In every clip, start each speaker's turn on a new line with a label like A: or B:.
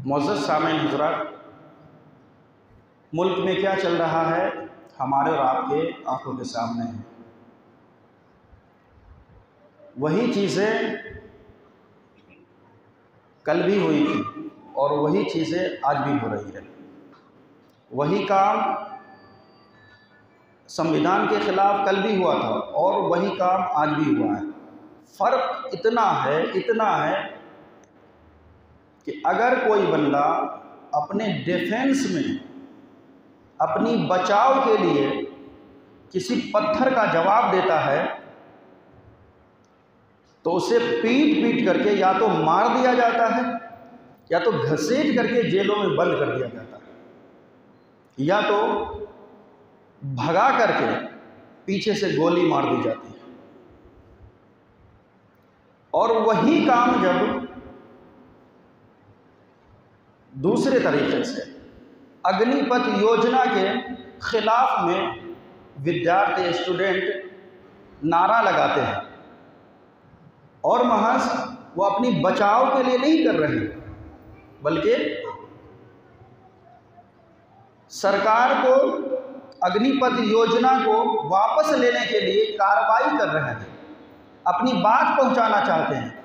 A: मुअज़्ज़ज़ सामीन हज़रात, मुल्क में क्या चल रहा है हमारे और आपके आंखों के सामने है। वही चीज़ें कल भी हुई थी और वही चीज़ें आज भी हो रही है। वही काम संविधान के ख़िलाफ़ कल भी हुआ था और वही काम आज भी हुआ है। फ़र्क इतना है कि अगर कोई बंदा अपने डिफेंस में, अपनी बचाव के लिए किसी पत्थर का जवाब देता है तो उसे पीट करके या तो मार दिया जाता है या तो घसीट करके जेलों में बंद कर दिया जाता है या तो भगा करके पीछे से गोली मार दी जाती है। और वही काम जब दूसरे तरीके से अग्निपथ योजना के खिलाफ में विद्यार्थी स्टूडेंट नारा लगाते हैं और महज वो अपनी बचाव के लिए नहीं कर रहे बल्कि सरकार को अग्निपथ योजना को वापस लेने के लिए कार्रवाई कर रहे हैं, अपनी बात पहुंचाना चाहते हैं।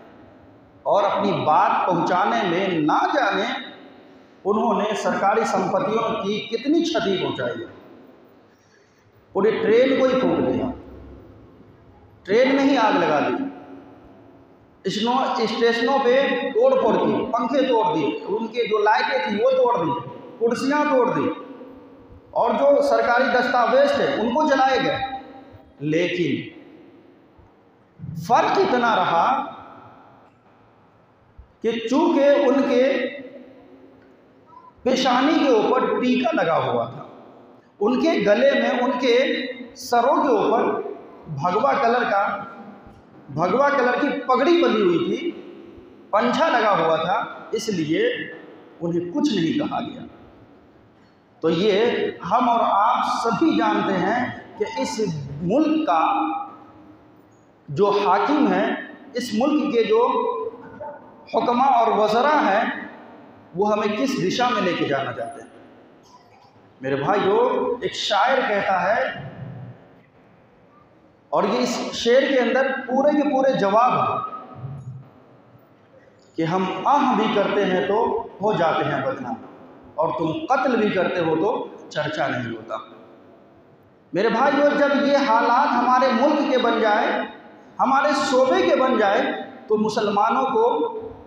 A: और अपनी बात पहुंचाने में ना जाने उन्होंने सरकारी संपत्तियों की कितनी क्षति पहुंचाई है। पूरी ट्रेन को ही फूंक दिया, ट्रेन में ही आग लगा दी, स्टेशनों पे तोड़ फोड़ की, पंखे तोड़ दिए, उनके जो लाइटें थी वो तोड़ दी, कुर्सियां तोड़ दी और जो सरकारी दस्तावेज थे उनको जलाए गए। लेकिन फर्क इतना रहा कि चूंकि उनके पेशानी के ऊपर टीका लगा हुआ था, उनके गले में, उनके सरों के ऊपर भगवा कलर की पगड़ी बंधी हुई थी, पंछा लगा हुआ था, इसलिए उन्हें कुछ नहीं कहा गया। तो ये हम और आप सभी जानते हैं कि इस मुल्क का जो हाकिम है, इस मुल्क के जो हुक्मा और वज़रा हैं, वो हमें किस दिशा में लेके जाना चाहते हैं। मेरे भाइयों, एक शायर कहता है और ये इस शेर के अंदर पूरे के पूरे जवाब है कि हम आह भी करते हैं तो हो जाते हैं बदनाम और तुम कत्ल भी करते हो तो चर्चा नहीं होता। मेरे भाइयों, जब ये हालात हमारे मुल्क के बन जाए, हमारे शोबे के बन जाए, तो मुसलमानों को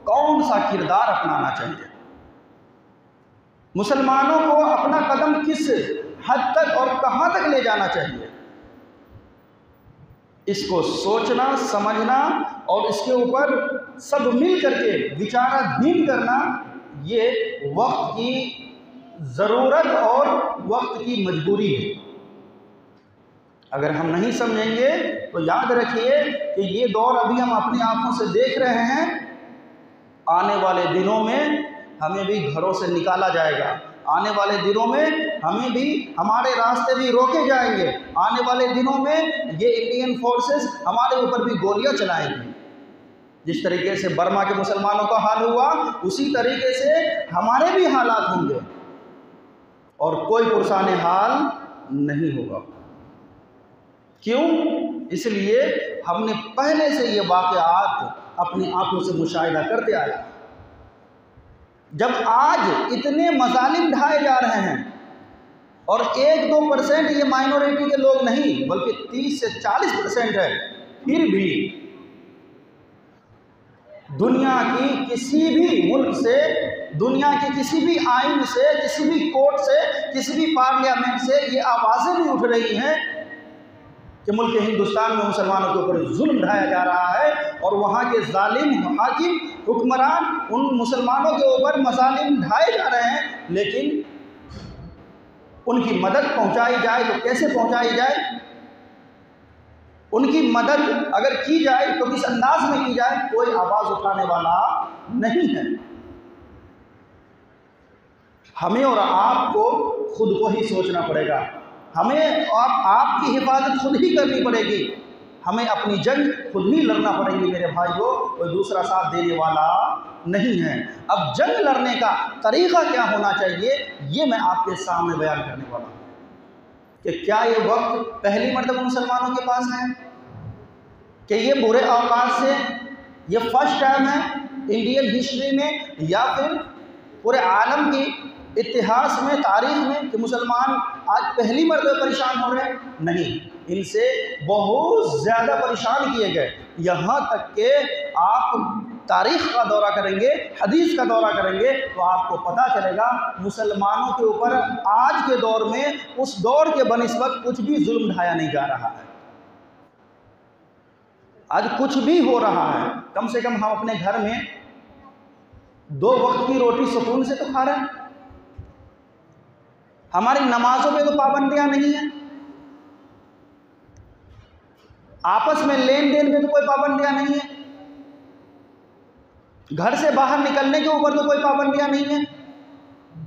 A: कौन सा किरदार अपनाना चाहिए, मुसलमानों को अपना कदम किस हद तक और कहां तक ले जाना चाहिए, इसको सोचना, समझना और इसके ऊपर सब मिल करके विचाराधीन करना, ये वक्त की ज़रूरत और वक्त की मजबूरी है। अगर हम नहीं समझेंगे तो याद रखिए कि ये दौर अभी हम अपनी आंखों से देख रहे हैं, आने वाले दिनों में हमें भी घरों से निकाला जाएगा, आने वाले दिनों में हमें भी, हमारे रास्ते भी रोके जाएंगे, आने वाले दिनों में ये इंडियन फोर्सेस हमारे ऊपर भी गोलियां चलाएंगी। जिस तरीके से बर्मा के मुसलमानों का हाल हुआ, उसी तरीके से हमारे भी हालात होंगे और कोई पुरसाने हाल नहीं होगा। क्यों? इसलिए हमने पहले से ये वाक़यात अपनी आंखों से मुशाहिदा करते आए। जब आज इतने मज़ालिम ढाए जा रहे हैं और 1-2% ये माइनॉरिटी के लोग नहीं बल्कि 30 से 40% है, फिर भी दुनिया की किसी भी मुल्क से, दुनिया के किसी भी आइन से, किसी भी कोर्ट से, किसी भी पार्लियामेंट से ये आवाज़ें नहीं उठ रही हैं कि मुल्क हिंदुस्तान में मुसलमानों के ऊपर जुल्म ढाया जा रहा है और वहाँ के जालिम हाकिम हुक्मरान उन मुसलमानों के ऊपर मज़ालिम ढाए जा रहे हैं। लेकिन उनकी मदद पहुँचाई जाए तो कैसे पहुँचाई जाए, उनकी मदद अगर की जाए तो किस अंदाज में की जाए, कोई आवाज़ उठाने वाला नहीं है। हमें और आपको खुद को ही सोचना पड़ेगा, हमें और आपकी हिफाजत खुद ही करनी पड़ेगी, हमें अपनी जंग खुद ही लड़ना पड़ेगी। मेरे भाइयों, कोई दूसरा साथ देने वाला नहीं है। अब जंग लड़ने का तरीक़ा क्या होना चाहिए, ये मैं आपके सामने बयान करने वाला हूँ कि क्या ये वक्त पहली मर्तबा मुसलमानों के पास है कि ये बुरे औकात से ये फर्स्ट टाइम है इंडियन हिस्ट्री में या फिर पूरे आलम की इतिहास में, तारीख में, कि मुसलमान आज पहली मर्तबा परेशान हो रहे हैं? नहीं, इनसे बहुत ज़्यादा परेशान किए गए। यहाँ तक कि आप तारीख़ का दौरा करेंगे, हदीस का दौरा करेंगे तो आपको पता चलेगा मुसलमानों के ऊपर आज के दौर में उस दौर के बनिस्बत कुछ भी जुल्म ढाया नहीं जा रहा है। आज कुछ भी हो रहा है, कम से कम हम अपने घर में 2 वक्त की रोटी सुकून से तो खा रहे हैं। हमारी नमाजों पे तो पाबंदियां नहीं है, आपस में लेन देन में तो कोई पाबंदियां नहीं है, घर से बाहर निकलने के ऊपर तो कोई पाबंदियां नहीं है।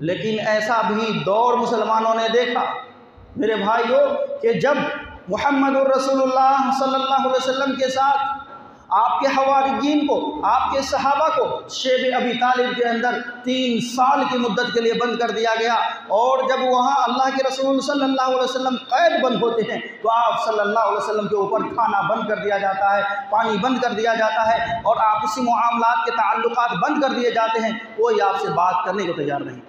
A: लेकिन ऐसा भी दौर मुसलमानों ने देखा मेरे भाइयों कि जब मुहम्मद रसूलुल्लाह सल्लल्लाहु अलैहि वसल्लम के साथ आपके हवारियीन को, आपके सहाबा को शेब अबी तालिब के अंदर 3 साल की मुद्दत के लिए बंद कर दिया गया। और जब वहाँ अल्लाह के रसूल सल्लल्लाहु अलैहि वसल्लम कैद बंद होते हैं तो आप सल्लल्लाहु अलैहि वसल्लम के ऊपर खाना बंद कर दिया जाता है, पानी बंद कर दिया जाता है और आपसी मुआमलात के ताल्लुकात बंद कर दिए जाते हैं। कोई आपसे बात करने को तैयार नहीं।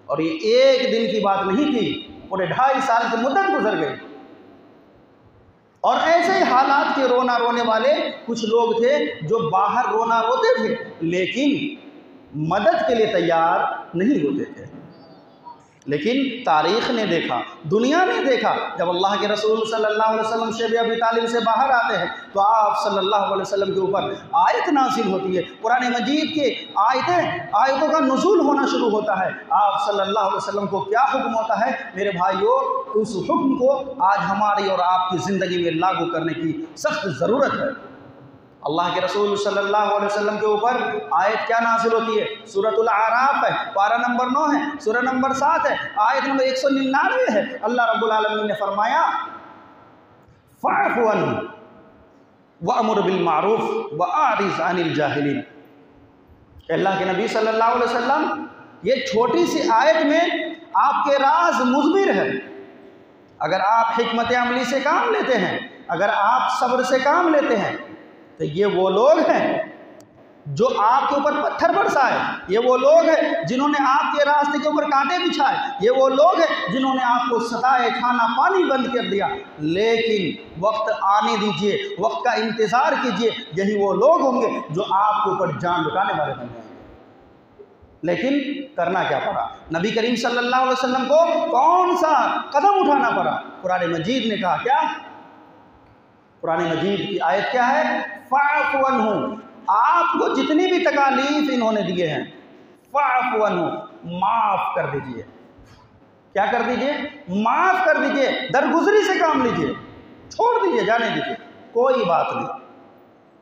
A: और ये एक दिन की बात नहीं थी, पूरे 2.5 साल की मुद्दत गुजर गई। और ऐसे ही हालात के रोना रोने वाले कुछ लोग थे जो बाहर रोना रोते थे लेकिन मदद के लिए तैयार नहीं होते थे। लेकिन तारीख़ ने देखा, दुनिया ने देखा, जब अल्लाह के रसूल सल्लल्लाहु अलैहि वसल्लम शेब अबी तालिब से बाहर आते हैं तो आप सल्लल्लाहु अलैहि वसल्लम के ऊपर आयत नाज़िल होती है, कुरान मजीद के आयतों का नुज़ूल होना शुरू होता है। आप सल्लल्लाहु अलैहि वसल्लम को क्या हुक्म होता है मेरे भाइयों, उस हुक्म को आज हमारी और आपकी ज़िंदगी में लागू करने की सख्त ज़रूरत है। अल्लाह के रसूल सल्लल्लाहु अलैहि वसल्लम के ऊपर आयत क्या नाज़िल होती है? सूरतुल आराफ है, पारा नंबर 9 है, सूरह नंबर 7 है, आयत नंबर 199 है। अल्लाह रब्बुल आलमीन ने फरमाया फ़अफ़ु अन्हुम वअमुर बिल मारूफ़ वअरिज़ अनिल जाहिलीन। अल्लाह के नबी सल्लल्लाहु अलैहि वसल्लम ये छोटी सी आयत में आपके राज मुज़बिर है। अगर आप हिकमत अमली से काम लेते हैं, अगर आप सब्र से काम लेते हैं तो ये वो लोग हैं जो आपके ऊपर पत्थर बरसाए, ये वो लोग हैं जिन्होंने आपके रास्ते के ऊपर कांटे बिछाए, ये वो लोग हैं जिन्होंने आपको सताए, खाना पानी बंद कर दिया। लेकिन वक्त आने दीजिए, वक्त का इंतज़ार कीजिए, यही वो लोग होंगे जो आपके ऊपर जान लुटाने वाले बन जाएंगे। लेकिन करना क्या पड़ा? नबी करीम सल्लल्लाहु अलैहि वसल्लम को कौन सा कदम उठाना पड़ा? कुरान मजीद ने कहा क्या? कुरान मजीद की आयत क्या है? फ़अफ़ु अन्हुम, आपको जितनी भी तकालीफ इन्होंने दिए हैं, फ़अफ़ु अन्हुम, माफ़ कर दीजिए। क्या कर दीजिए? माफ़ कर दीजिए, दरगुजरी से काम लीजिए, छोड़ दीजिए, जाने दीजिए, कोई बात नहीं।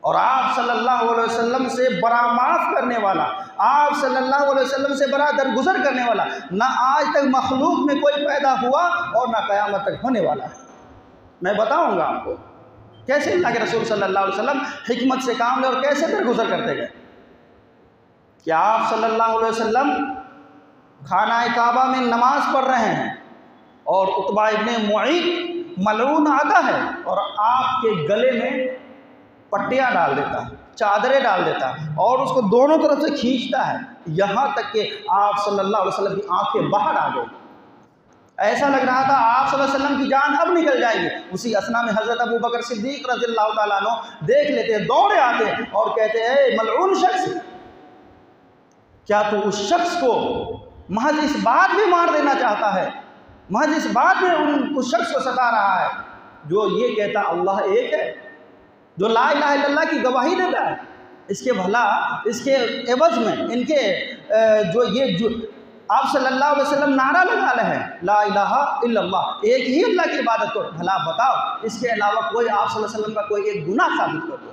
A: और आप सल्लल्लाहु अलैहि वसल्लम से बड़ा माफ़ करने वाला, आप सल्लल्लाहु अलैहि वसल्लम से बड़ा दरगुजर करने वाला ना आज तक मखलूक में कोई पैदा हुआ और ना क़यामत तक होने वाला है। मैं बताऊँगा आपको कैसे अल्लाह के रसूल सल्लल्लाहु अलैहि वसल्लम हिकमत से काम ले और कैसे दरगुजर करते गए। क्या आप सल्लल्लाहु अलैहि वसल्लम खाना काबा में नमाज पढ़ रहे हैं और उतबा इब्ने मुईत मलऊन आता है और आपके गले में पट्टियाँ डाल देता है, चादरें डाल देता है और उसको दोनों तरफ से खींचता है, यहाँ तक कि आप सल्लल्लाहु अलैहि वसल्लम की आंखें बाहर आ गई। ऐसा लग रहा था आप सल्लल्लाहु अलैहि वसल्लम की जान अब निकल जाएगी। उसी असना में हज़रत अबू बकर सिद्दीक़ रज़ियल्लाहु ताला अन्हु देख लेते हैं, दौड़े आते हैं और कहते हैं मलऊन शख्स, क्या तू उस शख्स को महज इस बात में मार देना चाहता है, महज इस बात में उस शख्स को सता रहा है जो ये कहता अल्लाह एक है, जो ला इलाहा इल्लल्लाह की गवाही देता है? इसके भला इसके एवज़ में इनके जो आप सल्लल्लाहु अलैहि वसल्लम नारा लगा रहे हैं ला इलाहा इल्लल्लाह, एक ही अल्लाह की इबादत करो, भला बताओ इसके अलावा कोई आप सल्लल्लाहु अलैहि वसल्लम का कोई एक गुनाह साबित कर दो।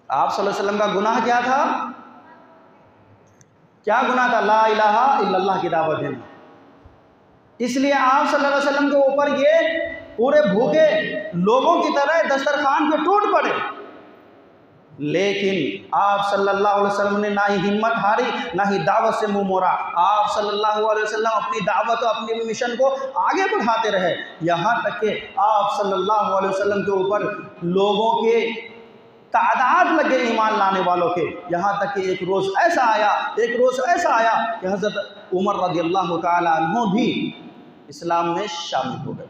A: आप सल्लल्लाहु अलैहि वसल्लम का गुनाह क्या था? क्या गुनाह था? ला इलाहा इल्लल्लाह की दावत देना। इसलिए आप सल्लल्लाहु अलैहि वसल्लम के ऊपर ये पूरे भूखे लोगों की तरह दस्तरखान पे टूट पड़े लेकिन आप सल्लल्लाहु अलैहि वसल्लम ने ना ही हिम्मत हारी, ना ही दावत से मुंह मोड़ा। आप सल्लल्लाहु अलैहि वसल्लम अपनी दावत और अपने मिशन को आगे बढ़ाते रहे, यहाँ तक कि आप सल्लल्लाहु अलैहि वसल्लम के ऊपर लोगों के तादाद लगे ईमान लाने वालों के। यहाँ तक कि एक रोज़ ऐसा आया कि हज़रत उमर रज़ियल्लाहु ताला अन्हु भी इस्लाम में शामिल हो गए,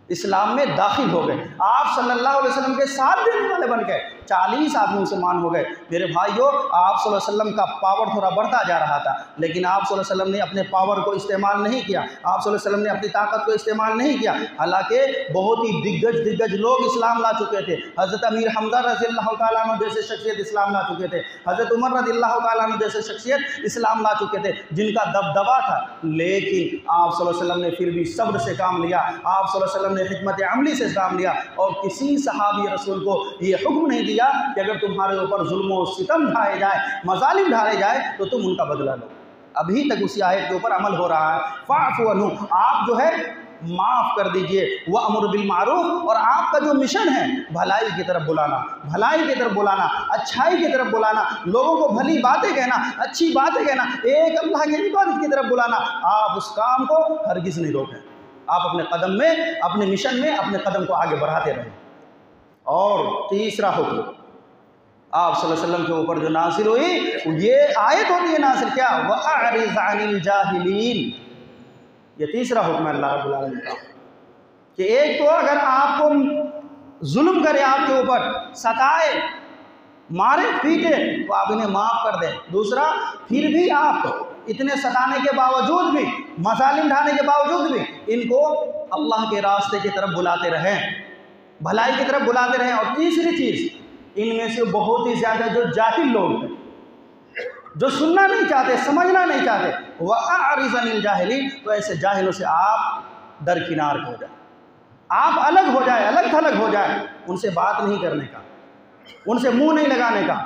A: इस्लाम में दाखिल हो गए। आप सल्लल्लाहु अलैहि वसल्लम के साथ देने वाले बन गए, 40 आदमी मुसलमान हो गए। मेरे भाइयों, आप सल्लल्लाहु अलैहि वसल्लम का पावर थोड़ा बढ़ता जा रहा था, लेकिन आप सल्लल्लाहु अलैहि वसल्लम ने अपने पावर को इस्तेमाल नहीं किया, आप सल्लल्लाहु अलैहि वसल्लम ने अपनी ताकत को इस्तेमाल नहीं किया। हालांकि बहुत ही दिग्गज लोग इस्लाम ला चुके थे। हज़रत अमीर हमजा रज़ियल्लाहु ताला अन्हु जैसे शख्सियत इस्लाम ला चुके थे, हज़रत उमर रज़ियल्लाहु ताला अन्हु जैसे शख्सियत इस्लाम ला चुके थे, जिनका दबदबा था। लेकिन आप सल्लल्लाहु अलैहि वसल्लम ने फिर भी सब्र से काम लिया, आप सल्लल्लाहु अलैहि वसल्लम ने हिकमत अमली से काम लिया, और किसी सहाबी रसूल को ये हुक्म नहीं दिया कि अगर तुम्हारे ऊपर जुल्म और सितम ढाए जाए, मजालिम ढाए जाए, तो तुम उनका बदला लो। अभी तक उसी आयत के ऊपर अमल हो रहा है। फ़अफ़ु अन्हु, आप जो है माफ़ कर दीजिए, व अम्र बिल मारूफ, और आपका जो मिशन है भलाई की तरफ बुलाना, भलाई की तरफ बुलाना, अच्छाई की तरफ बुलाना, लोगों को भली बातें कहना, अच्छी बातें कहना, एक अल्लाह की इबादत की तरफ बुलाना, आप उस काम को हरगिज़ नहीं रोकें। आप अपने कदम में, अपने मिशन में अपने कदम को आगे बढ़ाते रहें। और तीसरा हुक्म आप सल्लल्लाहु अलैहि वसल्लम के ऊपर जो नासिल हुई, ये आयत होती है नासिल, क्या? वअरिज़ अनिल जाहिलीन। ये तीसरा हुक्म है अल्लाह रब्बुल आलमीन का, कि एक तो अगर आपको जुल्म करे, आपके ऊपर सताए, मारे पीटे, तो आप इन्हें माफ़ कर दें। दूसरा, फिर भी आप इतने सताने के बावजूद भी, मसालिम ढाने के बावजूद भी इनको अल्लाह के रास्ते की तरफ बुलाते रहें, भलाई की तरफ बुलाते रहें। और तीसरी चीज़, इनमें से बहुत ही ज़्यादा जो जाहिल लोग हैं, जो सुनना नहीं चाहते, समझना नहीं चाहते, वअरिज़ अनिल जाहिलीन, तो ऐसे जाहिलों से आप दरकिनार हो जाए, आप अलग हो जाए, अलग थलग हो जाए। उनसे बात नहीं करने का, उनसे मुंह नहीं लगाने का,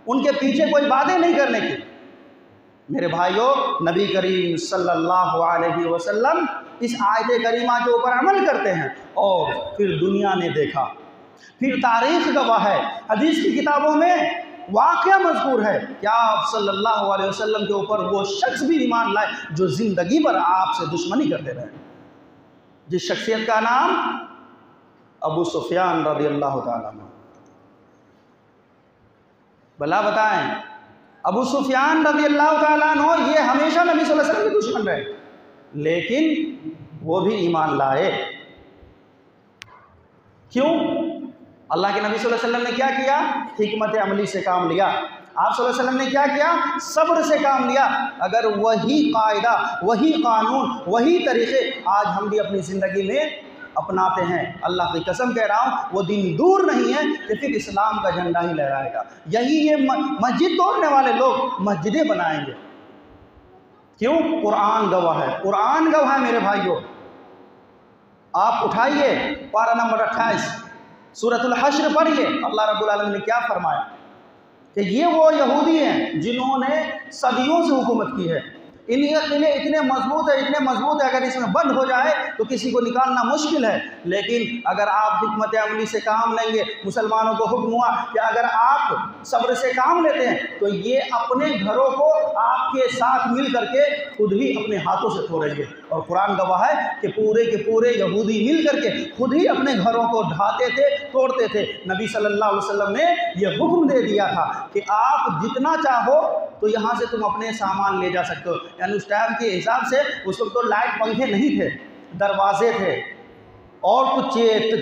A: उनके पीछे कोई बातें नहीं करने की। मेरे भाइयों, नबी करीम सल्लल्लाहु अलैहि वसल्लम इस आयत करीमा के ऊपर अमल करते हैं, और फिर दुनिया ने देखा, फिर तारीख़ गवाह है, हदीस की किताबों में वाक़या मज़कूर है कि आप सल्लल्लाहु अलैहि वसल्लम के ऊपर वो शख्स भी ईमान लाए जो ज़िंदगी भर आपसे दुश्मनी करते रहे, जिस शख्सियत का नाम अबू सुफियान रज़ियल्लाहु ताला अन्हु। भला बताएं, अबू सुफियान रज़ियल्लाहु ताला अन्हु ये हमेशा नबी सल्लल्लाहु अलैहि वसल्लम के दुश्मन रहे, लेकिन वो भी ईमान लाए। क्यों? अल्लाह के नबी सल्लल्लाहु अलैहि वसल्लम ने क्या किया? हिकमत अमली से काम लिया। आप सल्लल्लाहु अलैहि वसल्लम ने क्या किया? सब्र से काम लिया। अगर वही कायदा, वही कानून, वही तरीक़े आज हम भी अपनी ज़िंदगी में अपनाते हैं, अल्लाह की कसम कह रहा हूँ, वो दिन दूर नहीं है कि फिर इस्लाम का झंडा ही लहराएगा। यही ये मस्जिद तोड़ने वाले लोग मस्जिदें बनाएंगे। क्यों? कुरान गवाह है, कुरान गवाह है। मेरे भाइयों, आप उठाइए पारा नंबर 28 सूरतुल हश्र पढ़िए, अल्लाह रब्बुल आलमीन ने क्या फरमाया कि ये वो यहूदी हैं जिन्होंने सदियों से हुकूमत की है, इनके किले इतने मजबूत है, इतने मजबूत है, अगर इसमें बंद हो जाए तो किसी को निकालना मुश्किल है। लेकिन अगर आप हिकमत अमली से काम लेंगे, मुसलमानों को हुक्म हुआ कि अगर आप सब्र से काम लेते हैं तो ये अपने घरों को आपके साथ मिल करके खुद ही अपने हाथों से तोड़ेंगे। और कुरान गवाह है कि पूरे के पूरे यहूदी मिल करके खुद ही अपने घरों को ढाते थे, तोड़ते थे। नबी सल्लल्लाहु अलैहि वसल्लम ने यह हुक्म दे दिया था कि आप जितना चाहो तो यहाँ से तुम अपने सामान ले जा सकते हो। यानी उस टाइम के हिसाब से उस वक्त तो लाइट पंखे नहीं थे, दरवाजे थे और कुछ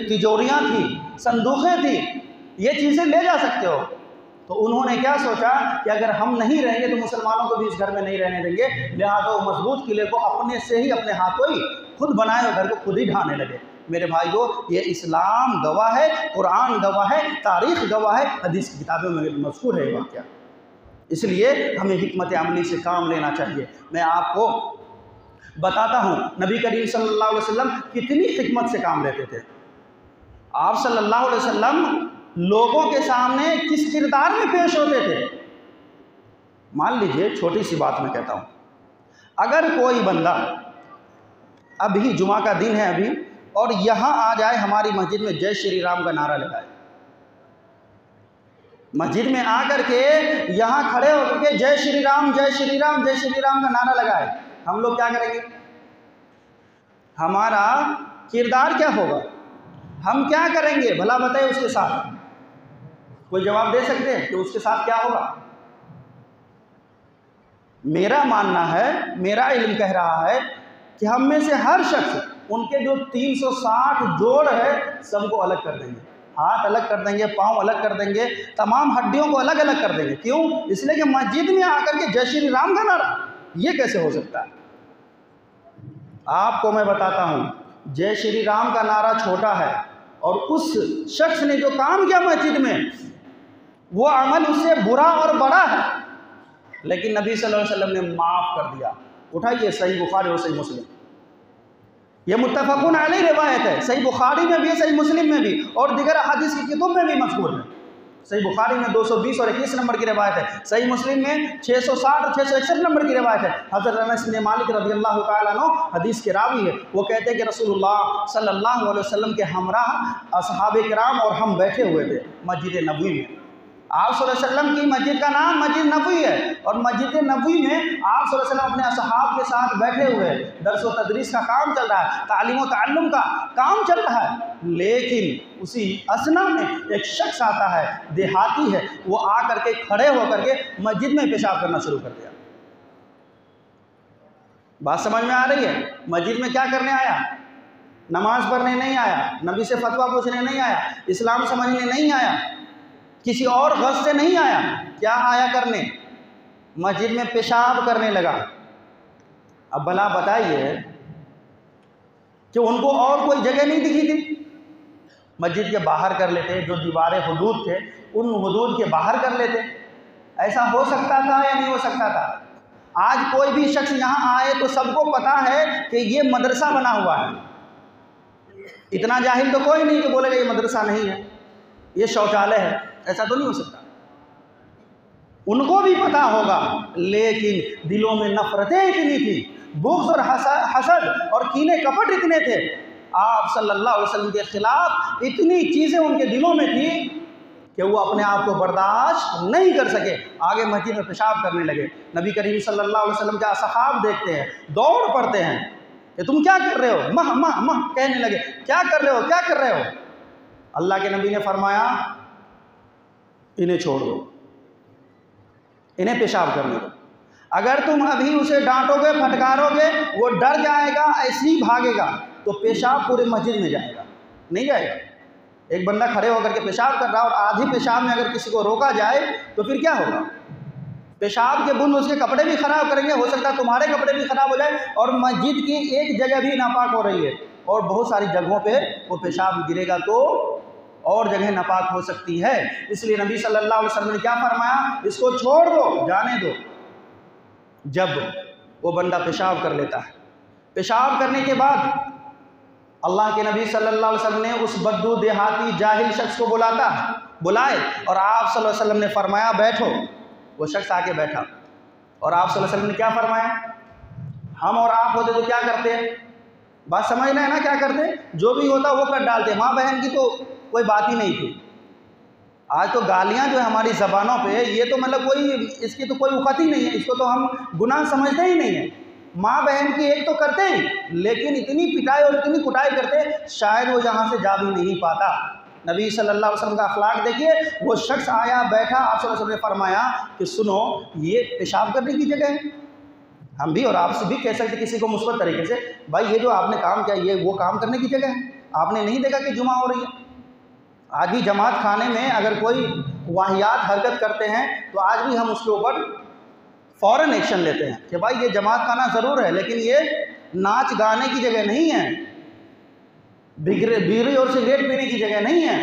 A: तिजोरियाँ थी, संदूकें थी, ये चीज़ें ले जा सकते हो। तो उन्होंने क्या सोचा कि अगर हम नहीं रहेंगे तो मुसलमानों को भी इस घर में नहीं रहने देंगे, लिहाजा वो मजबूत किले को अपने से ही, अपने हाथों ही खुद बनाए और घर को खुद ही ढाने लगे। मेरे भाइयों, ये इस्लाम गवाह है, कुरान गवाह है, तारीख़ गवाह है, हदीस की किताबों में मज़कूर है वाक़या। इसलिए हमें हिकमत अमली से काम लेना चाहिए। मैं आपको बताता हूँ नबी करीम सल्लल्लाहु अलैहि वसल्लम कितनी हिकमत से काम लेते थे। आप सल्लल्लाहु अलैहि वसल्लम लोगों के सामने किस किरदार में पेश होते थे। मान लीजिए, छोटी सी बात मैं कहता हूँ, अगर कोई बंदा अभी जुमा का दिन है अभी और यहाँ आ जाए हमारी मस्जिद में जय श्री राम का नारा लगाए, मस्जिद में आकर के यहाँ खड़े होकर के जय श्री राम जय श्री राम जय श्री राम का नारा लगाए, हम लोग क्या करेंगे? हमारा किरदार क्या होगा? हम क्या करेंगे भला बताइए उसके साथ? कोई जवाब दे सकते हैं कि उसके साथ क्या होगा? मेरा मानना है, मेरा इल्म कह रहा है कि हम में से हर शख्स उनके जो 360 जोड़ है सबको अलग कर देंगे, हाथ अलग कर देंगे, पांव अलग कर देंगे, तमाम हड्डियों को अलग अलग कर देंगे। क्यों? इसलिए कि मस्जिद में आकर के जय श्री राम का नारा, ये कैसे हो सकता है? आपको मैं बताता हूँ, जय श्री राम का नारा छोटा है और उस शख्स ने जो काम किया मस्जिद में वो अमल उससे बुरा और बड़ा है, लेकिन नबी सल्लल्लाहु अलैहि वसल्लम ने माफ़ कर दिया। उठाइए, सही बुखारी और सही मुस्लिम, ये मुत्तफ़क़ुन अलैह रिवायत है। सही बुखारी में भी है, सही मुस्लिम में भी, और दीगर हदीस की किताब में भी मज़कूर है। सही बुखारी में 220 और 21 नंबर की रिवायत है, सही मुस्लिम में 660 और 661 नंबर की रिवायत है। हज़रत अनस बिन मालिक रज़ियल्लाहु ताला अन्हु हदीस के रावी है, वो कहते हैं कि रसूलुल्लाह सल्लल्लाहु अलैहि वसल्लम के हमरा असहाबे किराम और हम बैठे हुए थे मस्जिद नबवी में। आप सल्लल्लाहु अलैहि वसल्लम की मस्जिद का नाम मस्जिद नबवी है और मस्जिद नबवी में आप सल्लल्लाहु अलैहि वसल्लम अपने असहाब के साथ बैठे हुए हैं। दर्स व तदरीस का काम चल रहा है, तालीम व ताल्लुम का काम चल रहा है, लेकिन उसी असना में एक शख्स आता है, देहाती है, वो आकर के खड़े होकर के मस्जिद में पेशाब करना शुरू कर दिया। बात समझ में आ रही है? मस्जिद में क्या करने आया? नमाज पढ़ने नहीं आया, नबी से फतवा पूछने नहीं आया, इस्लाम समझने नहीं आया, किसी और गज़ से नहीं आया। क्या आया करने? मस्जिद में पेशाब करने लगा। अब भला बताइए कि उनको और कोई जगह नहीं दिखी थी? मस्जिद के बाहर कर लेते, जो दीवारें हुदूद थे उन हुदूद के बाहर कर लेते। ऐसा हो सकता था या नहीं हो सकता था? आज कोई भी शख्स यहाँ आए तो सबको पता है कि ये मदरसा बना हुआ है। इतना जाहिल तो कोई नहीं कि बोलेगा ये मदरसा नहीं है, ये शौचालय है। ऐसा तो नहीं हो सकता। उनको भी पता होगा, लेकिन दिलों में नफरतें इतनी थी, बुग़्ज़ और हसद और कीने कपट इतने थे, आप सल्लल्लाहु अलैहि वसल्लम के खिलाफ इतनी चीज़ें उनके दिलों में थी कि वो अपने आप को बर्दाश्त नहीं कर सके, आगे मस्जिद में पेशाब करने लगे। नबी करीम सल्लल्लाहु अलैहि वसल्लम के असहाब देखते हैं, दौड़ पड़ते हैं कि तुम क्या कर रहे हो? मह मह मह कहने लगे, क्या कर रहे हो, क्या कर रहे हो? अल्लाह के नबी ने फरमाया, इन्हें छोड़ दो, इन्हें पेशाब करने दो। अगर तुम अभी उसे डांटोगे, फटकारोगे, वो डर जाएगा, ऐसे ही भागेगा, तो पेशाब पूरे मस्जिद में जाएगा, नहीं जाएगा। एक बंदा खड़े होकर के पेशाब कर रहा है और आधी पेशाब में अगर किसी को रोका जाए तो फिर क्या होगा? पेशाब के बूंद उसके कपड़े भी ख़राब करेंगे, हो सकता है तुम्हारे कपड़े भी ख़राब हो जाए, और मस्जिद की एक जगह भी नापाक हो रही है और बहुत सारी जगहों पे वो पेशाब गिरेगा तो और जगह नापाक हो सकती है। इसलिए नबी सल्लल्लाहु अलैहि वसल्लम ने क्या फरमाया? इसको छोड़ दो, जाने दो। जब वो बंदा पेशाब कर लेता है, पेशाब करने के बाद अल्लाह के नबी सल्लल्लाहु अलैहि वसल्लम ने उस बद्दू देहाती जाहिल शख्स को बुलाए और आप सल्लल्लाहु अलैहि वसल्लम ने फरमाया बैठो। वो शख्स आके बैठा और आप सल्लल्लाहु अलैहि वसल्लम ने क्या फरमाया? हम और आप होते तो क्या करते? बात समझ रहे हैं ना? क्या करते? जो भी होता वो कर डालते। माँ बहन की तो कोई बात ही नहीं थी। आज तो गालियाँ जो है हमारी ज़बानों पे, ये तो मतलब कोई इसकी तो कोई औकात ही नहीं है, इसको तो हम गुनाह समझते ही नहीं है। माँ बहन की एक तो करते ही, लेकिन इतनी पिटाई और इतनी कुटाई करते शायद वो यहाँ से जा भी नहीं पाता। नबी सल्लल्लाहु अलैहि वसल्लम का अखलाक देखिए, वो शख्स आया, बैठा, आप सल्लल्लाहु अलैहि वसल्लम ने फरमाया कि सुनो, ये पेशाब करने की जगह है। हम भी और आपसे भी कह सकते किसी को मुस्बत तरीके से, भाई ये जो आपने काम किया ये वो काम करने की जगह है। आपने नहीं देखा कि जुमा हो रही है? आज भी जमात खाने में अगर कोई वाहियात हरकत करते हैं तो आज भी हम उसके ऊपर फ़ौरन एक्शन लेते हैं कि भाई ये जमात खाना ज़रूर है, लेकिन ये नाच गाने की जगह नहीं है, बीड़ी और सिगरेट पीने की जगह नहीं है,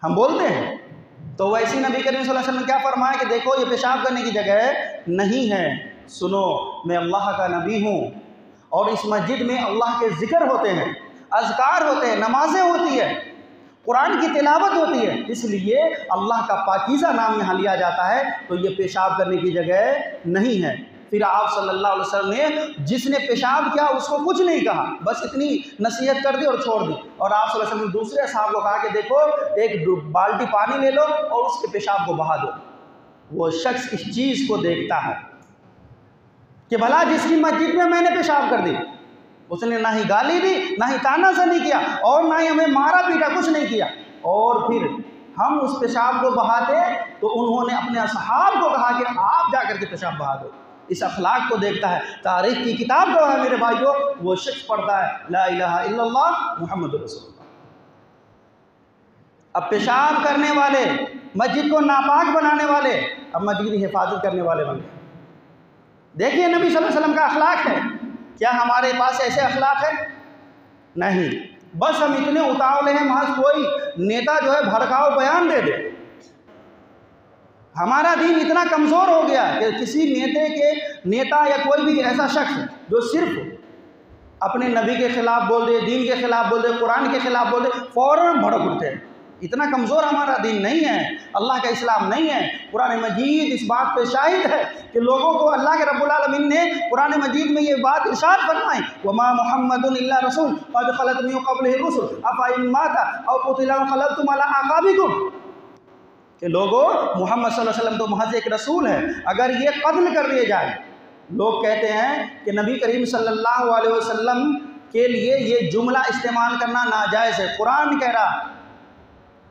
A: हम बोलते हैं। तो वैसे ही नबी करीम सल्लल्लाहु अलैहि वसल्लम ने क्या फरमाया कि देखो ये पेशाब करने की जगह नहीं है। सुनो, मैं अल्लाह का नबी हूँ और इस मस्जिद में अल्लाह के ज़िक्र होते हैं, अज़कार होते हैं, नमाजें होती है, कुरान की तिलावत होती है, इसलिए अल्लाह का पाकीज़ा नाम यहाँ लिया जाता है। तो ये पेशाब करने की जगह नहीं है। फिर आप सल्लल्लाहु अलैहि वसल्लम ने जिसने पेशाब किया उसको कुछ नहीं कहा, बस इतनी नसीहत कर दी और छोड़ दी। और आप सल्लल्लाहु अलैहि वसल्लम ने दूसरे साहब को कहा कि देखो एक बाल्टी पानी ले लो और उसके पेशाब को बहा दो। वो शख्स इस चीज़ को देखता है कि भला जिसकी मस्जिद में मैंने पेशाब कर दी, उसने ना ही गाली दी, ना ही तानाशाही किया और ना ही हमें मारा पीटा, कुछ नहीं किया, और फिर हम उस पेशाब को बहाते तो उन्होंने अपने असहाब को कहा कि आप जा करके पेशाब बहा दो। इस अखलाक को देखता है। तारीख की किताब जो है मेरे भाइयों, वो शख्स पढ़ता है ला इलाहा इल्लल्लाह मुहम्मदुर रसूलुल्लाह। अब पेशाब करने वाले, मस्जिद को नापाक बनाने वाले, अब मस्जिद की हिफाजत करने वाले बन गए। देखिए नबी सल्लल्लाहु अलैहि वसल्लम का अखलाक है। क्या हमारे पास ऐसे अखलाक है? नहीं। बस हम इतने उतावले हैं, महज कोई नेता जो है भड़काऊ बयान दे दे। हमारा दीन इतना कमज़ोर हो गया कि किसी नेता या कोई भी ऐसा शख्स जो सिर्फ अपने नबी के ख़िलाफ़ बोल दे, दीन के ख़िलाफ़ बोल दे, कुरान के ख़िलाफ़ बोल दे, फ़ौरन भड़क उठते हैं। इतना कमज़ोर हमारा दीन नहीं है, अल्लाह का इस्लाम नहीं है। कुरान मजीद इस बात पे शाहिद है कि लोगों को अल्लाह के रब्बुल आलमीन ने कुरान मजीद में ये बात इरशाद फरमाई, वमा मुहम्मदुन इल्ला रसूल क़द ख़लत मिन क़ब्लिही रुसूल अफ़ा इन माता औ क़ुतिला इंक़लबतुम अला अक़ाबिकुम, कि लोगों मोहम्मद सल्लल्लाहु अलैहि वसल्लम तो महज एक रसूल है, अगर ये कत्ल कर दिए जाए। लोग कहते हैं कि नबी करीम सल्लल्लाहु अलैहि वसल्लम के लिए ये जुमला इस्तेमाल करना नाजायज़ है। कुरान कह रहा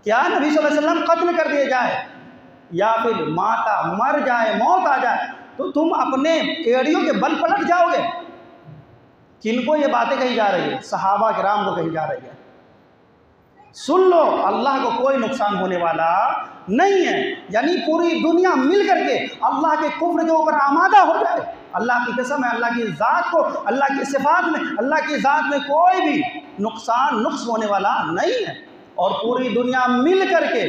A: क्या नबी सल्लल्लाहु अलैहि वसल्लम कत्ल कर दिए जाए या फिर माता मर जाए, मौत आ जाए, तो तुम अपने एड़ियों के बल पलट जाओगे। किनको ये बातें कही जा रही है? सहाबा किराम को कही जा रही है। सुन लो, अल्लाह को कोई नुकसान होने वाला नहीं है। यानी पूरी दुनिया मिल करके अल्लाह के कुफ्र के ऊपर आमादा हो जाए, अल्लाह की कसम है, अल्लाह की ज़ात को, अल्लाह की सिफात में, अल्लाह की ज़ात में कोई भी नुक्स होने वाला नहीं है। और पूरी दुनिया मिल करके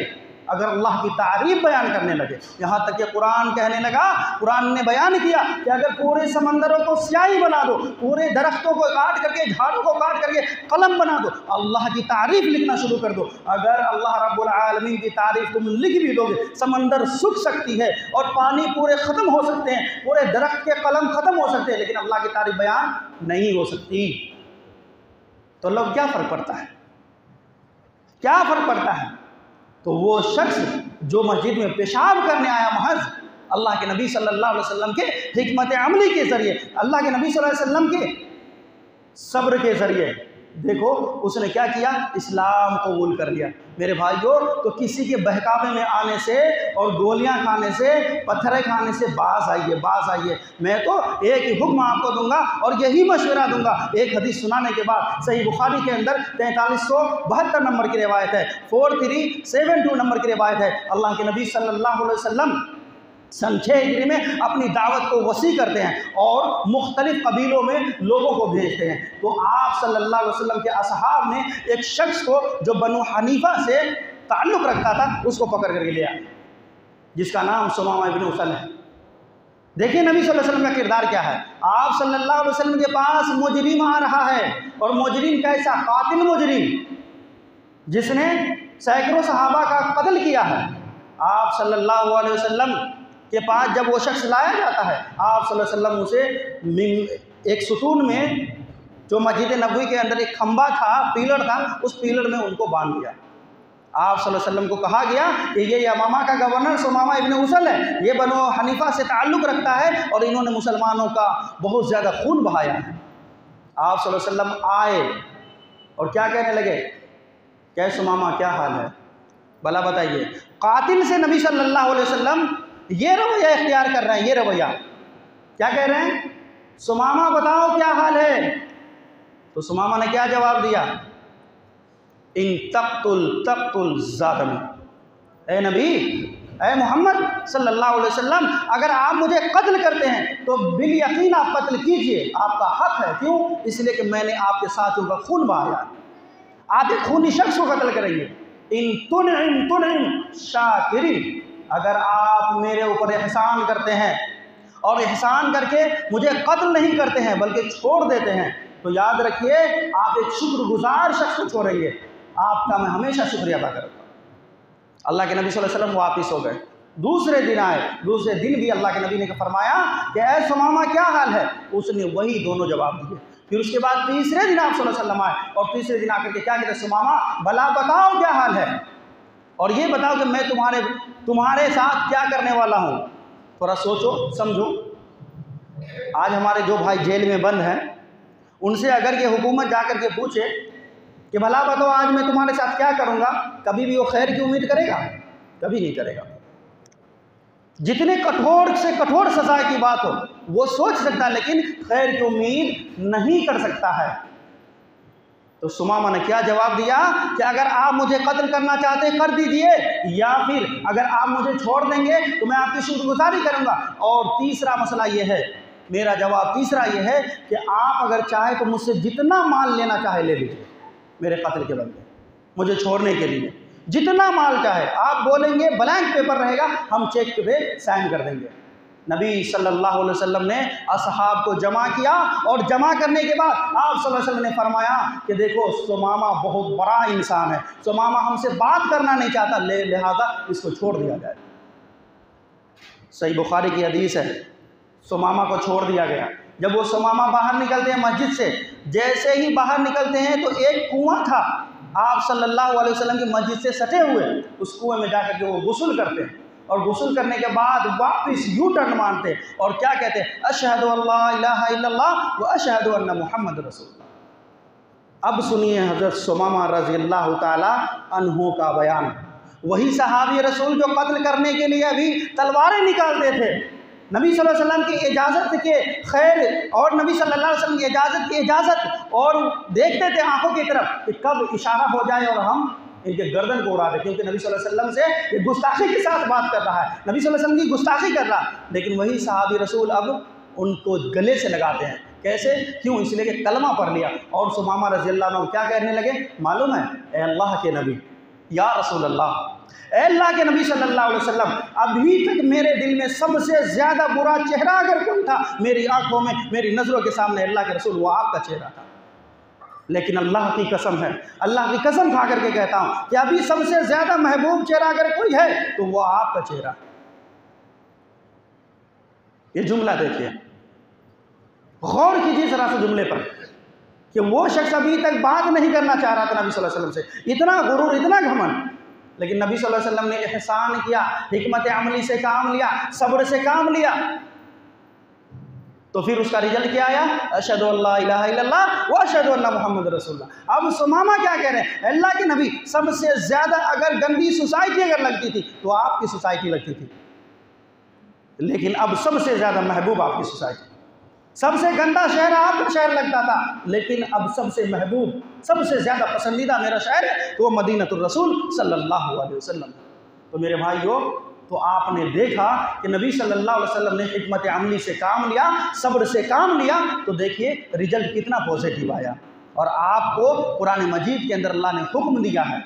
A: अगर अल्लाह की तारीफ बयान करने लगे, यहाँ तक कि कुरान कहने लगा, कुरान ने बयान किया कि अगर पूरे समंदरों को स्याही बना दो, पूरे दरख्तों को काट करके, झाड़ों को काट करके कलम बना दो, अल्लाह की तारीफ लिखना शुरू कर दो। अगर अल्लाह रब्बुल आलमीन की तारीफ तुम लिख भी दोगे, समंदर सूख सकती है और पानी पूरे ख़त्म हो सकते हैं, पूरे दरख्त के कलम ख़त्म हो सकते हैं, लेकिन अल्लाह की तारीफ बयान नहीं हो सकती। तो लोग क्या फ़र्क पड़ता है? क्या फ़र्क पड़ता है? तो वो शख्स जो मस्जिद में पेशाब करने आया, महज अल्लाह के नबी सल्लल्लाहु अलैहि वसल्लम के हिकमत अमली के ज़रिए, अल्लाह के नबी सल्लल्लाहु अलैहि वसल्लम के सब्र के ज़रिए, देखो उसने क्या किया, इस्लाम कबूल कर लिया। मेरे भाइयों, तो किसी के बहकावे में आने से और गोलियां खाने से, पत्थरें खाने से बाज आइए, बाज आइए। मैं तो एक ही हुक्म आपको दूंगा और यही मशवरा दूंगा। एक हदीस सुनाने के बाद सही बुखारी के अंदर 4372 नंबर की रिवायत है, 4372 नंबर की रिवायत है। अल्लाह के नबी सल्लल्लाहु अलैहि वसल्लम सन 6 हिजरी में अपनी दावत को वसी करते हैं और मुख्तलिफ कबीलों में लोगों को भेजते हैं। तो आप सल्लल्लाहु अलैहि वसल्लम के असहाब ने एक शख्स को जो बनु हनीफा से ताल्लुक़ रखता था उसको पकड़ करके ले आए, जिसका नाम सुमामा इब्न उसल है। देखिए नबी सल्लल्लाहु अलैहि वसल्लम का किरदार क्या है। आप सल्लल्लाहु अलैहि वसल्लम के पास मुजरिम आ रहा है, और मुजरिम कैसा? कातिल मुजरिम, जिसने सैकड़ों सहाबा का कत्ल किया है। आप सल्लल्लाहु अलैहि वसल्लम के पास जब वो शख्स लाया जाता है, आप सल्लल्लाहु अलैहि वसल्लम उसे एक सुतून में, जो मस्जिद नबवी के अंदर एक खंबा था, पिलर था, उस पिलर में उनको बांध दिया। आप सल्लल्लाहु अलैहि वसल्लम को कहा गया कि ये यमामा का गवर्नर सुमामा इब्न उसल है, ये बनो हनीफा से ताल्लुक़ रखता है और इन्होंने मुसलमानों का बहुत ज़्यादा खून बहाया है। आप सल्लल्लाहु अलैहि वसल्लम आए और क्या कहने लगे, क्या सुमामा क्या हाल है, भला बताइए। कातिल से नबी सल्लल्लाहु अलैहि वसल्लम ये रवैया इख्तियार कर रहे हैं, ये रवैया। क्या कह रहे हैं? सुमामा बताओ क्या हाल है। तो सुमामा ने क्या जवाब दिया, इन तक़्तुल ज़ादमी, ए नबी, ए मोहम्मद सल्लल्लाहु अलैहि वसल्लम, अगर आप मुझे कत्ल करते हैं तो बिल यकीन आप कत्ल कीजिए, आपका हक है। क्यों? इसलिए कि मैंने आपके साथियों का खून बहाया। आप एक खूनी शख्स को कत्ल करेंगे। इन तुनइम शाकिरीन, अगर आप मेरे ऊपर एहसान करते हैं और एहसान करके मुझे कत्ल नहीं करते हैं बल्कि छोड़ देते हैं, तो याद रखिए आप एक शुक्रगुजार शख्स को छोड़ेंगे, आपका मैं हमेशा शुक्रिया अदा करूँगा। अल्लाह के नबी सल्लल्लाहु अलैहि वसल्लम वापिस हो गए। दूसरे दिन आए, दूसरे दिन भी अल्लाह के नबी ने फरमाया कि ऐ सुमामा क्या हाल है? उसने वही दोनों जवाब दिए। फिर उसके बाद तीसरे दिन आप सल्लल्लाहु अलैहि वसल्लम आए और तीसरे दिन आकर के क्या कहते, सुमामा भला बताओ क्या हाल है, और ये बताओ कि मैं तुम्हारे साथ क्या करने वाला हूँ। थोड़ा सोचो समझो, आज हमारे जो भाई जेल में बंद हैं, उनसे अगर ये हुकूमत जाकर के पूछे कि भला बताओ आज मैं तुम्हारे साथ क्या करूँगा, कभी भी वो खैर की उम्मीद करेगा? कभी नहीं करेगा। जितने कठोर से कठोर सजा की बात हो वो सोच सकता है, लेकिन खैर की उम्मीद नहीं कर सकता है। तो सुमामा ने क्या जवाब दिया कि अगर आप मुझे कत्ल करना चाहते कर दीजिए, या फिर अगर आप मुझे छोड़ देंगे तो मैं आपकी शुक्रगुजारी करूंगा। और तीसरा मसला ये है, मेरा जवाब तीसरा ये है कि आप अगर चाहे तो मुझसे जितना माल लेना चाहे ले लीजिए, मेरे कत्ल के बदले, मुझे छोड़ने के लिए जितना माल चाहे। आप बोलेंगे ब्लैंक पेपर रहेगा, हम चेक पे साइन कर देंगे। नबी सल्लल्लाहु अलैहि वसल्लम ने असहाब को जमा किया और जमा करने के बाद आप सल्लल्लाहु अलैहि वसल्लम ने फरमाया कि देखो सुमामा बहुत बड़ा इंसान है, सुमामा हमसे बात करना नहीं चाहता, लिहाजा इसको छोड़ दिया जाए। सही बुखारी की हदीस है, सुमामा को छोड़ दिया गया। जब वो सुमामा बाहर निकलते हैं मस्जिद से, जैसे ही बाहर निकलते हैं तो एक कुआं था आप सल्लल्लाहु अलैहि वसल्लम की मस्जिद से सटे हुए, उस कुएं में जाकर के वो गुस्ल करते हैं और गुस्ल करने के बाद वापस यू टर्न मारते और क्या कहते हैं, अशहदु अल्ला इलाहा इल्लल्लाह व अशहदु अन्ना मुहम्मद रसूलुल्लाह। अब सुनिए हज़रत सुमामा रज़ी अल्लाह ताला अन्हु का बयान। वही सहाबी रसूल जो कत्ल करने के लिए अभी तलवारें निकालते थे, नबी सल्लल्लाहु अलैहि वसल्लम की इजाज़त के खैर और नबी सल्लल्लाहु अलैहि वसल्लम की इजाज़त और देखते थे आंखों की तरफ कि कब इशारा हो जाए और हम इनके गर्दन को उड़ा दें, क्योंकि नबी सल्लल्लाहु अलैहि वसल्लम से ये गुस्ताखी के साथ बात कर रहा है, नबी सल्लल्लाहु अलैहि वसल्लम की गुस्ताखी कर रहा है। लेकिन वही सहाबी रसूल अब उनको गले से लगाते हैं। कैसे? क्यों? इसलिए कि कलमा पढ़ लिया। और सुमामा रज़ी अल्लाह अन्हु क्या कहने लगे मालूम है? ए अल्लाह के नबी, या रसूल अल्लाह, अल्लाह के नबी सल्लल्लाहु अलैहि वसल्लम, अभी तक मेरे दिल में सबसे ज़्यादा बुरा चेहरा अगर कोई था मेरी आंखों में, मेरी नज़रों के सामने अल्लाह के रसूल, वो आपका चेहरा था। लेकिन अल्लाह की कसम है, अल्लाह की कसम खा करके कहता हूँ कि अभी सबसे ज़्यादा महबूब चेहरा अगर कोई है तो वो आपका चेहरा। ये जुमला देखिए, गौर कीजिए ज़रा से जुमले पर कि वो शख्स अभी तक बात नहीं करना चाह रहा था नबी सल्लल्लाहु अलैहि वसल्लम से, इतना गुरूर, इतना घमंड, लेकिन नबी सल्लल्लाहु अलैहि वसल्लम ने एहसान किया, हिकमत अमली से काम लिया, सब्र से काम लिया, तो फिर उसका रिजल्ट क्या आया? अशहदु अल्ला इलाहा इल्लल्लाह व अशहदु अन्ना मुहम्मद रसूलुल्लाह। अब सुमामा क्या कह रहे हैं? अल्लाह के नबी, सबसे ज़्यादा अगर गंदी सोसाइटी अगर लगती थी तो आपकी सोसाइटी लगती थी, लेकिन अब सबसे ज़्यादा महबूब आपकी सोसाइटी। सबसे गंदा शहर आपका शहर लगता था, लेकिन अब सबसे महबूब, सबसे ज़्यादा पसंदीदा मेरा शहर है तो मदीनतुर रसूल सल्लल्लाहु अलैहि वसल्लम। तो मेरे भाइयों, तो आपने देखा कि नबी सल्लल्लाहु अलैहि वसल्लम ने हिकमत अमली से काम लिया, सब्र से काम लिया, तो देखिए रिजल्ट कितना पॉजिटिव आया। और आपको कुरान मजीद के अंदर अल्लाह ने हुक्म दिया है,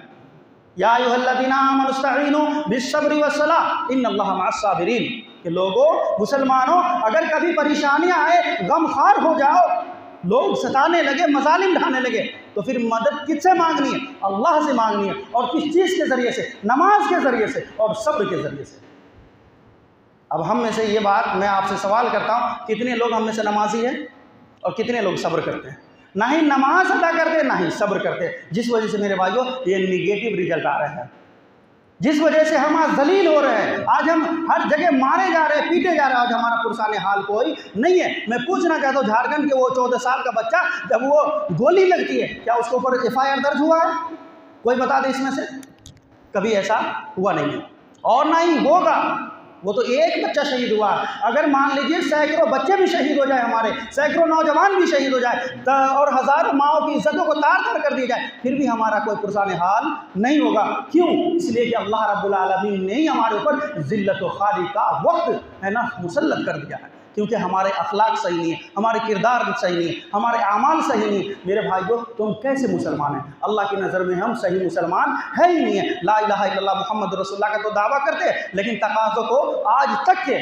A: या अय्युहल्लज़ीना आमनु इस्तईनु बिस्सब्रि वस्सलाह इन्नल्लाहा मअस्साबिरीन, कि लोगों, मुसलमानों, अगर कभी परेशानियां आए, गमखार हो जाओ, लोग सताने लगे, मजालिम ढाने लगे, तो फिर मदद किससे मांगनी है? अल्लाह से मांगनी है। और किस चीज़ के ज़रिए से? नमाज के ज़रिए से और सब्र के ज़रिए से। अब हम में से ये बात मैं आपसे सवाल करता हूँ, कितने लोग हम में से नमाजी हैं और कितने लोग सब्र करते हैं? ना ही नमाज अदा करते, ना ही सब्र करते, जिस वजह से मेरे भाइयों ये निगेटिव रिजल्ट आ रहे हैं, जिस वजह से हम आज जलील हो रहे हैं, आज हम हर जगह मारे जा रहे हैं, पीटे जा रहे हैं। आज हमारा पुरसाने हाल कोई नहीं है। मैं पूछना चाहता हूँ, झारखंड के वो 14 साल का बच्चा, जब वो गोली लगती है, क्या उसके ऊपर FIR दर्ज हुआ है? कोई बता दे इसमें से? कभी ऐसा हुआ नहीं है और ना ही होगा। वो तो एक बच्चा शहीद हुआ। अगर मान लीजिए सैकड़ों बच्चे भी शहीद हो जाए, हमारे सैकड़ों नौजवान भी शहीद हो जाए और हज़ारों माओं की इज्जतों को तार तार कर दिया जाए, फिर भी हमारा कोई पुरसाने हाल नहीं होगा। क्यों? इसलिए कि अल्लाह रब्बुल आलमीन ने ही हमारे ऊपर ज़िल्लत व खाली का वक्त है ना मुसल्लत कर दिया है, क्योंकि हमारे अखलाक सही नहीं है, हमारे किरदार सही नहीं है, हमारे आमाल सही नहीं है। मेरे भाइयों, तुम कैसे मुसलमान हैं? अल्लाह की नज़र में हम सही मुसलमान है ही नहीं है। ला इलाहा इल्लल्लाह मुहम्मद रसूलुल्लाह का तो दावा करते हैं, लेकिन तकाज़ों को आज तक के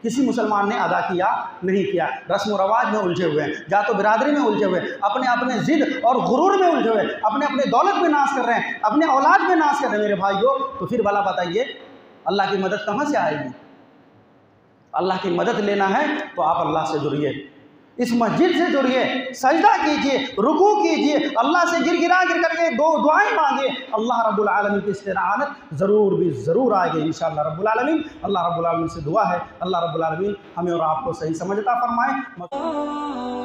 A: किसी मुसलमान ने अदा किया नहीं किया। रस्म व रवाज में उलझे हुए हैं, जातो बिरादरी में उलझे हुए हैं, अपने अपने ज़िद और गुरूर में उलझे हुए हैं, अपने अपने दौलत में नाश कर रहे हैं, अपने औलाद में नाश कर रहे हैं। मेरे भाइयों, तो फिर भला बताइए अल्लाह की मदद कहाँ से आएगी? अल्लाह की मदद लेना है तो आप अल्लाह से जुड़िए, इस मस्जिद से जुड़िए, सजदा कीजिए, रुकू कीजिए, अल्लाह से गिर करके दो दुआएं मांगे, अल्लाह रब्बुल आलमीन की इस्तिआनत ज़रूर आएगी इंशाअल्लाह रब्बुल आलमीन। अल्लाह रब्बुल आलमीन से दुआ है, अल्लाह रब्बुल आलमीन हमें और आपको सही समझता फरमाए।